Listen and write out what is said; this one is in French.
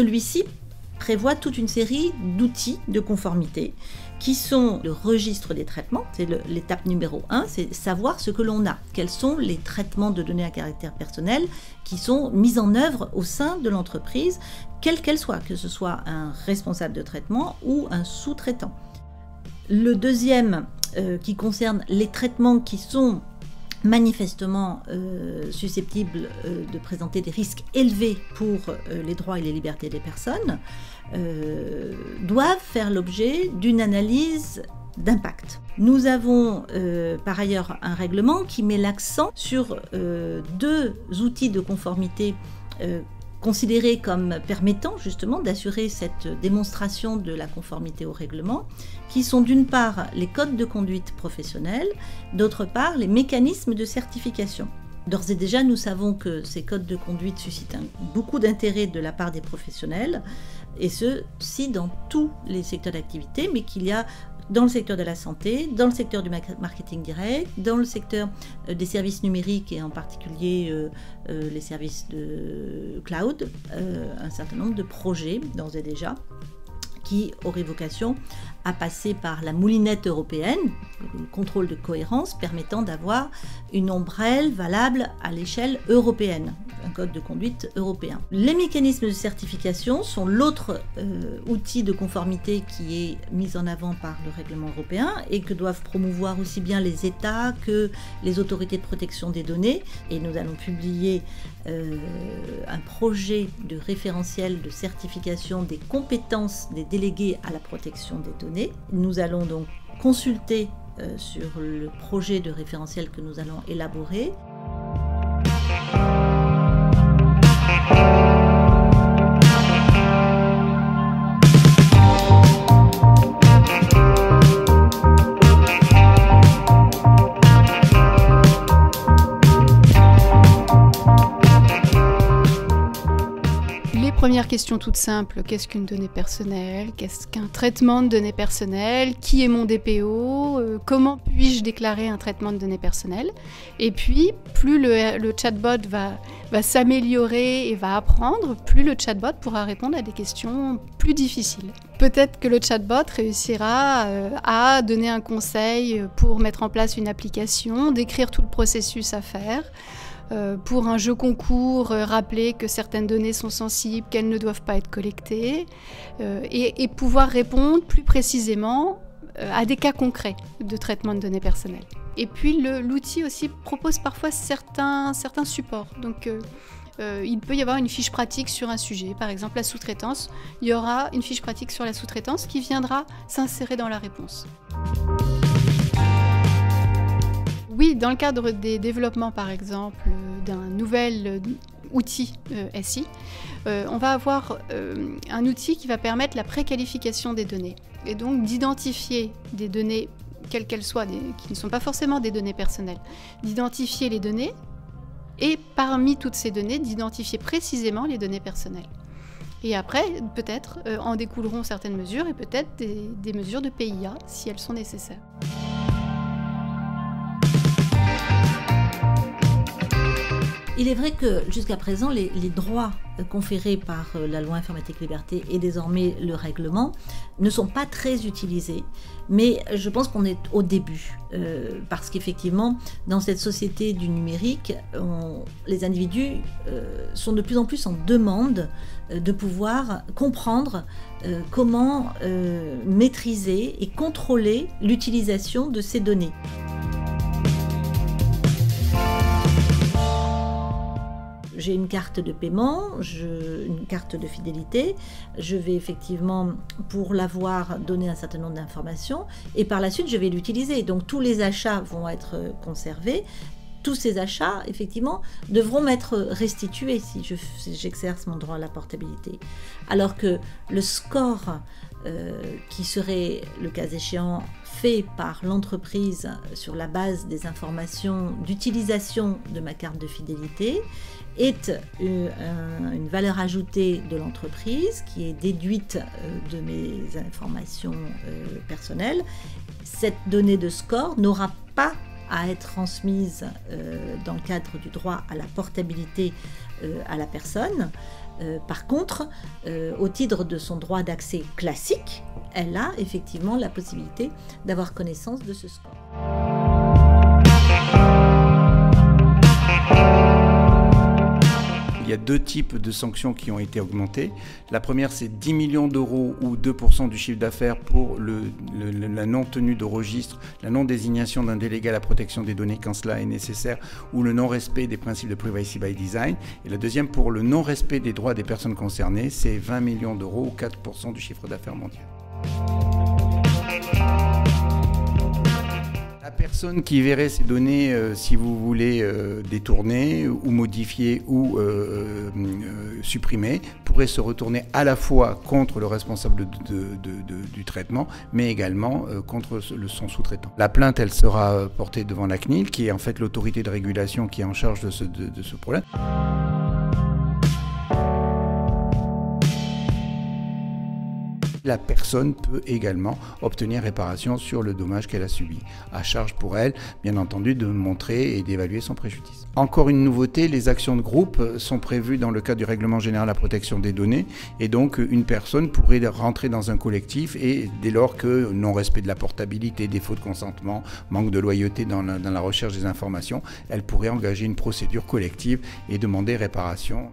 Celui-ci prévoit toute une série d'outils de conformité qui sont le registre des traitements, c'est l'étape numéro 1, c'est savoir ce que l'on a, quels sont les traitements de données à caractère personnel qui sont mis en œuvre au sein de l'entreprise, quelle qu'elle soit, que ce soit un responsable de traitement ou un sous-traitant. Le deuxième qui concerne les traitements qui sont manifestement susceptibles de présenter des risques élevés pour les droits et les libertés des personnes, doivent faire l'objet d'une analyse d'impact. Nous avons par ailleurs un règlement qui met l'accent sur deux outils de conformité considérés comme permettant justement d'assurer cette démonstration de la conformité au règlement, qui sont d'une part les codes de conduite professionnelle, d'autre part les mécanismes de certification. D'ores et déjà, nous savons que ces codes de conduite suscitent beaucoup d'intérêt de la part des professionnels, et ceci dans tous les secteurs d'activité, mais qu'il y a dans le secteur de la santé, dans le secteur du marketing direct, dans le secteur des services numériques et en particulier les services de cloud, un certain nombre de projets d'ores et déjà qui auraient vocation à passer par la moulinette européenne, le contrôle de cohérence permettant d'avoir une ombrelle valable à l'échelle européenne, un code de conduite européen. Les mécanismes de certification sont l'autre outil de conformité qui est mis en avant par le règlement européen et que doivent promouvoir aussi bien les États que les autorités de protection des données. Et nous allons publier un projet de référentiel de certification des compétences des délégués à la protection des données. Nous allons donc consulter sur le projet de référentiel que nous allons élaborer. Première question toute simple, qu'est-ce qu'une donnée personnelle? Qu'est-ce qu'un traitement de données personnelles? Qui est mon DPO? Comment puis-je déclarer un traitement de données personnelles? Et puis, plus le chatbot va s'améliorer et va apprendre, plus le chatbot pourra répondre à des questions plus difficiles. Peut-être que le chatbot réussira à donner un conseil pour mettre en place une application, décrire tout le processus à faire. Pour un jeu concours, rappeler que certaines données sont sensibles, qu'elles ne doivent pas être collectées, et pouvoir répondre plus précisément à des cas concrets de traitement de données personnelles. Et puis l'outil aussi propose parfois certains supports. Donc il peut y avoir une fiche pratique sur un sujet, par exemple la sous-traitance. Il y aura une fiche pratique sur la sous-traitance qui viendra s'insérer dans la réponse. Oui, dans le cadre des développements, par exemple, d'un nouvel outil SI, on va avoir un outil qui va permettre la préqualification des données et donc d'identifier des données, quelles qu'elles soient, qui ne sont pas forcément des données personnelles, d'identifier les données et parmi toutes ces données, d'identifier précisément les données personnelles. Et après, peut-être, en découleront certaines mesures et peut-être des mesures de PIA si elles sont nécessaires. Il est vrai que jusqu'à présent, les droits conférés par la loi informatique liberté et désormais le règlement ne sont pas très utilisés. Mais je pense qu'on est au début, parce qu'effectivement, dans cette société du numérique, les individus sont de plus en plus en demande de pouvoir comprendre comment maîtriser et contrôler l'utilisation de ces données. J'ai une carte de paiement, une carte de fidélité, je vais effectivement, pour l'avoir, donner un certain nombre d'informations et par la suite je vais l'utiliser. Donc tous les achats vont être conservés, tous ces achats effectivement devront m'être restitués si j'exerce mon droit à la portabilité. Alors que le score qui serait, le cas échéant, fait par l'entreprise sur la base des informations d'utilisation de ma carte de fidélité est une valeur ajoutée de l'entreprise qui est déduite de mes informations personnelles. Cette donnée de score n'aura pas à être transmise dans le cadre du droit à la portabilité à la personne. Par contre, au titre de son droit d'accès classique, elle a effectivement la possibilité d'avoir connaissance de ce score. Il y a deux types de sanctions qui ont été augmentées. La première, c'est 10 millions d'euros ou 2% du chiffre d'affaires pour la non-tenue de registre, la non-désignation d'un délégué à la protection des données quand cela est nécessaire, ou le non-respect des principes de privacy by design. Et la deuxième, pour le non-respect des droits des personnes concernées, c'est 20 millions d'euros ou 4% du chiffre d'affaires mondial. La personne qui verrait ces données, si vous voulez, détournées ou modifiées ou supprimées, pourrait se retourner à la fois contre le responsable du traitement, mais également contre son sous-traitant. La plainte, elle sera portée devant la CNIL, qui est en fait l'autorité de régulation qui est en charge de ce problème. La personne peut également obtenir réparation sur le dommage qu'elle a subi. À charge pour elle, bien entendu, de montrer et d'évaluer son préjudice. Encore une nouveauté, les actions de groupe sont prévues dans le cadre du règlement général à la protection des données. Et donc, une personne pourrait rentrer dans un collectif et dès lors que non-respect de la portabilité, défaut de consentement, manque de loyauté dans la recherche des informations, elle pourrait engager une procédure collective et demander réparation.